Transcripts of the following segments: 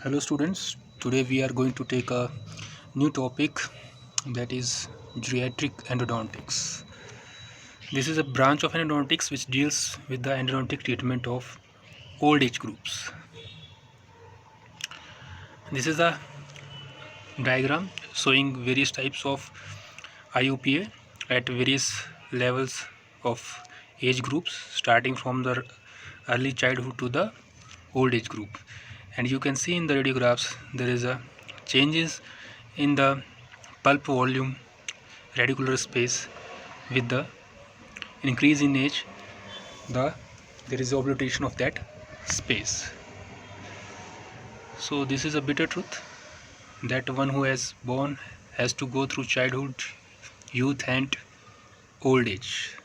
Hello students, today we are going to take a new topic, that is geriatric endodontics. This is a branch of endodontics which deals with the endodontic treatment of old age groups. This is a diagram showing various types of IUPA at various levels of age groups, starting from the early childhood to the old age group. And you can see in the radiographs there is a changes in the pulp volume, radicular space. With the increase in age, there is obliteration of that space. So this is a bitter truth that one who has born has to go through childhood, youth and old age.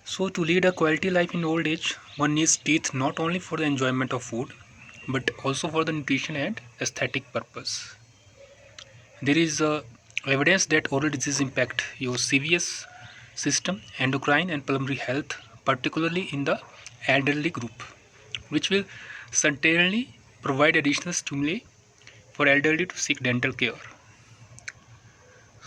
So to lead a quality life in old age, one needs teeth not only for the enjoyment of food but also for the nutrition and aesthetic purpose. There is evidence that oral disease impact your CVS system, endocrine and pulmonary health, particularly in the elderly group, which will certainly provide additional stimuli for elderly to seek dental care.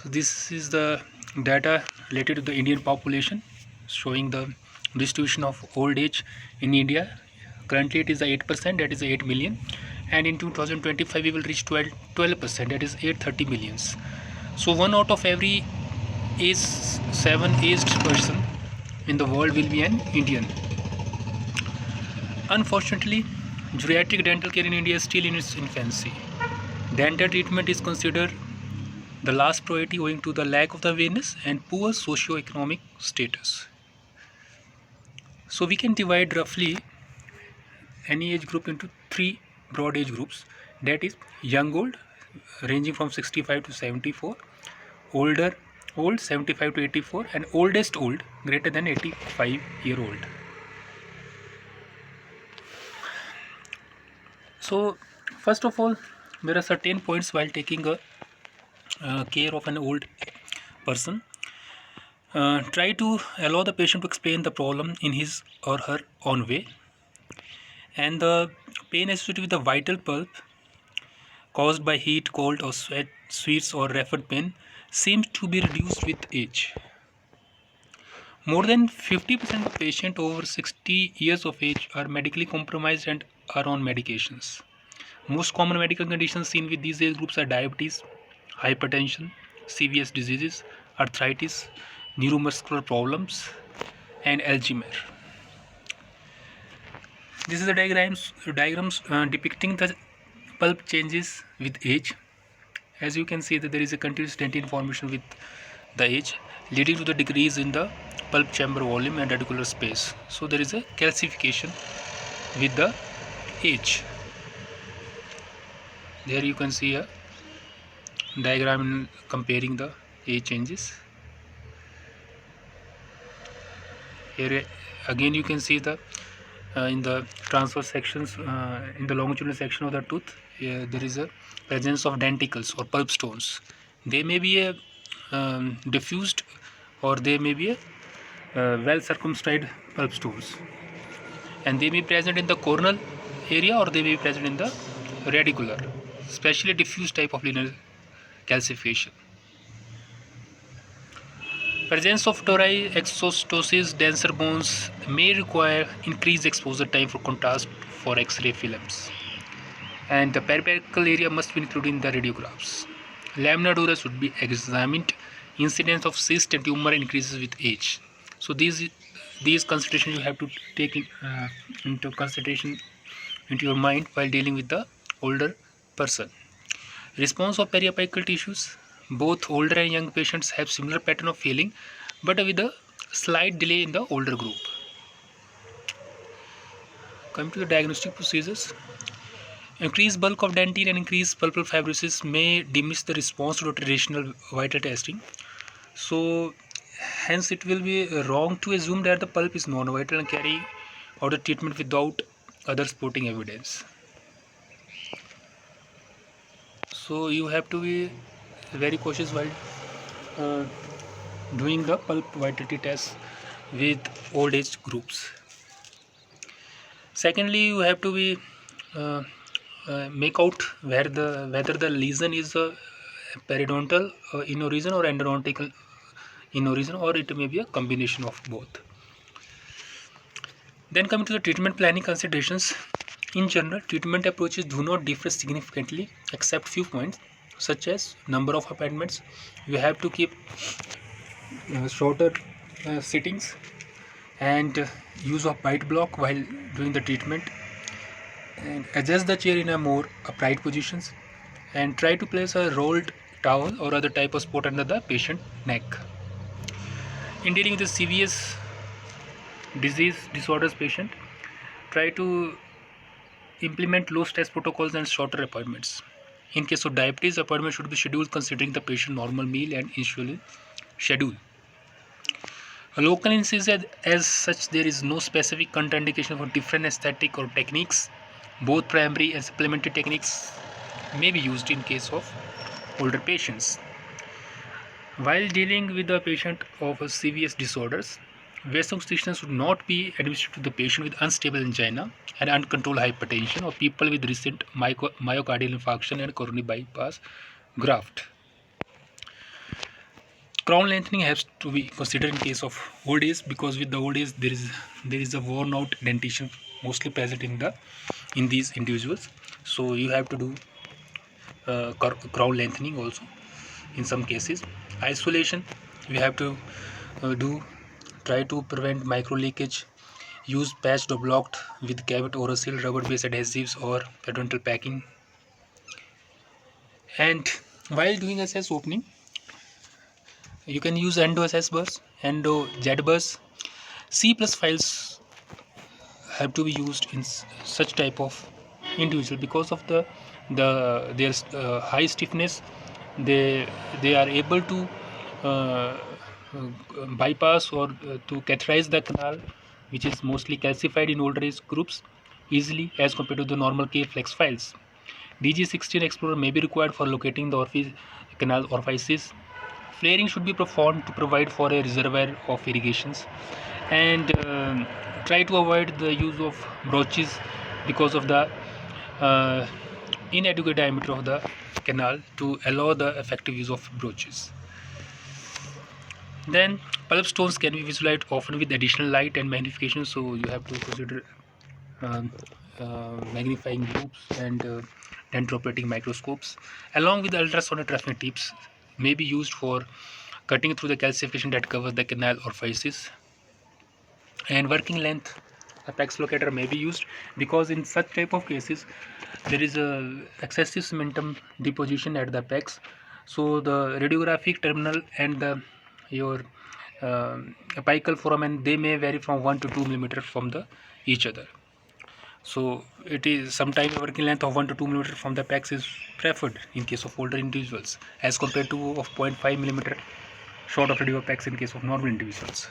So this is the data related to the Indian population, showing the distribution of old age in India. Currently it is 8%, that is 8 million, and in 2025 we will reach 12%, that is 830 millions. So one out of every age 7 aged person in the world will be an Indian. Unfortunately, geriatric dental care in India is still in its infancy. Dental treatment is considered the last priority owing to the lack of the awareness and poor socio-economic status. So we can divide roughly any age group into three broad age groups, that is young old ranging from 65 to 74, older old 75 to 84, and oldest old greater than 85-year-old. So first of all, there are certain points while taking a care of an old person. Try to allow the patient to explain the problem in his or her own way, and the pain associated with the vital pulp caused by heat, cold or sweat, sweats or referred pain seems to be reduced with age. More than 50% of patients over 60 years of age are medically compromised and are on medications. Most common medical conditions seen with these age groups are diabetes, hypertension, CVS diseases, arthritis, neuromuscular problems, and Alzheimer. This is the diagrams depicting the pulp changes with age. As you can see that there is a continuous dentin formation with the age, leading to the decrease in the pulp chamber volume and radicular space. So there is a calcification with the age. There you can see a diagram comparing the age changes. Here again you can see the in the transverse sections, in the longitudinal section of the tooth, there is a presence of denticles or pulp stones. They may be a diffused, or they may be a well circumscribed pulp stones, and they may be present in the coronal area or they may be present in the radicular, especially diffuse type of linear calcification. Presence of tori exostosis denser bones may require increased exposure time for contrast for X-ray films, and the periapical area must be included in the radiographs. Lamina dura should be examined. Incidence of cyst and tumor increases with age. So these considerations you have to take into consideration into your mind while dealing with the older person. Response of periapical tissues. Both older and young patients have similar pattern of healing, but with a slight delay in the older group. Coming to the diagnostic procedures. Increased bulk of dentin and increased pulpal fibrosis may diminish the response to traditional vital testing. So hence it will be wrong to assume that the pulp is non-vital and carry out the treatment without other supporting evidence. So you have to be very cautious while uh, doing the pulp vitality test with old age groups. Secondly, you have to be uh, make out whether the lesion is periodontal in origin or endodontical in origin, or it may be a combination of both. Then coming to the treatment planning considerations. In general, treatment approaches do not differ significantly except few points, such as number of appointments. You have to keep shorter sittings, and use of bite block while doing the treatment, and adjust the chair in a more upright positions, and try to place a rolled towel or other type of support under the patient neck. In dealing with the serious disease disorders patient, try to implement low stress protocols and shorter appointments. In case of diabetes, appointment should be scheduled considering the patient normal meal and insulin schedule. A local anesthesia, as such, there is no specific contraindication for different aesthetic or techniques. Both primary and supplementary techniques may be used in case of older patients. While dealing with the patient of serious disorders, vasoconstriction should not be administered to the patient with unstable angina and uncontrolled hypertension, or people with recent myocardial infarction and coronary bypass graft. Crown lengthening has to be considered in case of old age, because with the old age there is a worn out dentition mostly present in these individuals. So you have to do crown lengthening also in some cases. Isolation, we have to do try to prevent micro leakage. Use patched or blocked with cavity Orosil, rubber based adhesives or periodontal packing. And while doing SS opening, you can use endo SS bus, endo Z bus. C plus files have to be used in such type of individual, because of their high stiffness. They are able to uh, bypass or to catheterize the canal, which is mostly calcified in older age groups, easily as compared to the normal K flex files. DG16 explorer may be required for locating the canal orifices. Flaring should be performed to provide for a reservoir of irrigations, and try to avoid the use of broaches because of the uh, inadequate diameter of the canal to allow the effective use of broaches. Then pulp stones can be visualized often with additional light and magnification, so you have to consider um, magnifying loops and dendropletic microscopes, along with the ultrasonic tracing tips may be used for cutting through the calcification that covers the canal orifices. And working length apex locator may be used, because in such type of cases there is a excessive cementum deposition at the apex, so the radiographic terminal and the your apical foramen, they may vary from 1 to 2 millimeters from the each other. So it is sometimes a working length of 1 to 2 millimeter from the apex is preferred in case of older individuals, as compared to of 0.5 millimeter short of radio apex in case of normal individuals.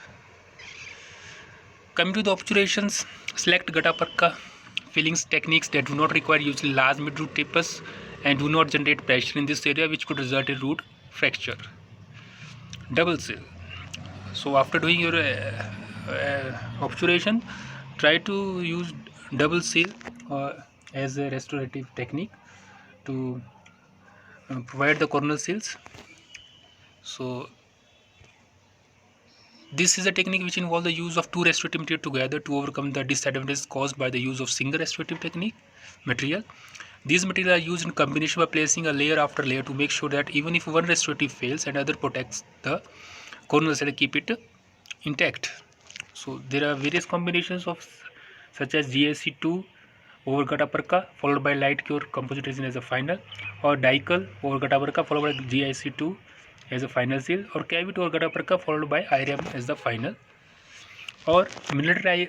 Coming to the obturations, select gutta perca fillings techniques that do not require usually large mid-root tapers and do not generate pressure in this area, which could result in root fracture. Double seal. So after doing your obturation, try to use double seal as a restorative technique to provide the corneal seals. So this is a technique which involves the use of two restorative material together to overcome the disadvantages caused by the use of single restorative technique material. These materials are used in combination by placing a layer after layer to make sure that even if one restorative fails, another protects the corneal cell, keep it intact. So there are various combinations of such as GIC2 over gutta perca followed by light cure composite resin as a final, or Dickel over gutta perca followed by GIC2 as a final seal, or cavity over gutta perca followed by IRM as the final, or mineral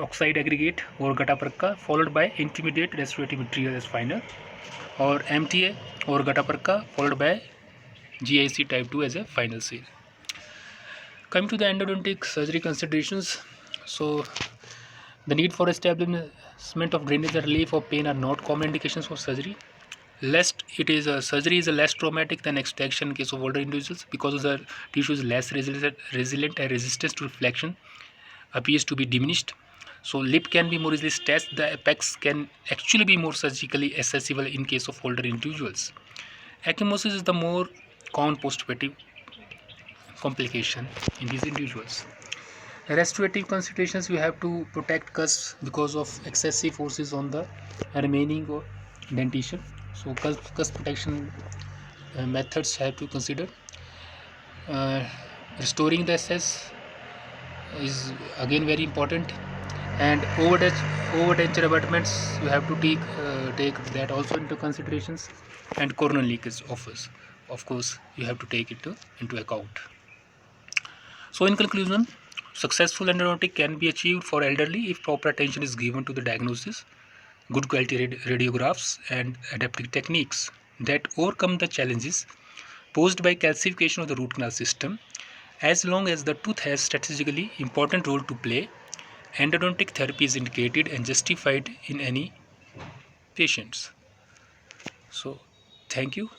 oxide aggregate over gutta perca followed by intermediate restorative material as final, or MTA over gutta perca followed by GIC type 2 as a final seal. Coming to the endodontic surgery considerations, so the need for establishment of drainage and relief of pain are not common indications for surgery. Surgery is less traumatic than extraction in case of older individuals, because the tissue is less resilient and resistant to reflection appears to be diminished. So lip can be more easily stretched. The apex can actually be more surgically accessible in case of older individuals. Ecchymosis is the more common postoperative complication in these individuals. Restorative considerations, we have to protect cusps because of excessive forces on the remaining dentition. So cusp protection methods have to consider. Uh, Restoring the SS is again very important, and overdenture abutments you have to take that also into considerations, and coronal leakage offers, of course, you have to take it into account. So in conclusion, successful endodontic can be achieved for elderly if proper attention is given to the diagnosis, good quality radiographs, and adaptive techniques that overcome the challenges posed by calcification of the root canal system. As long as the tooth has strategically important role to play, endodontic therapy is indicated and justified in any patients. So thank you.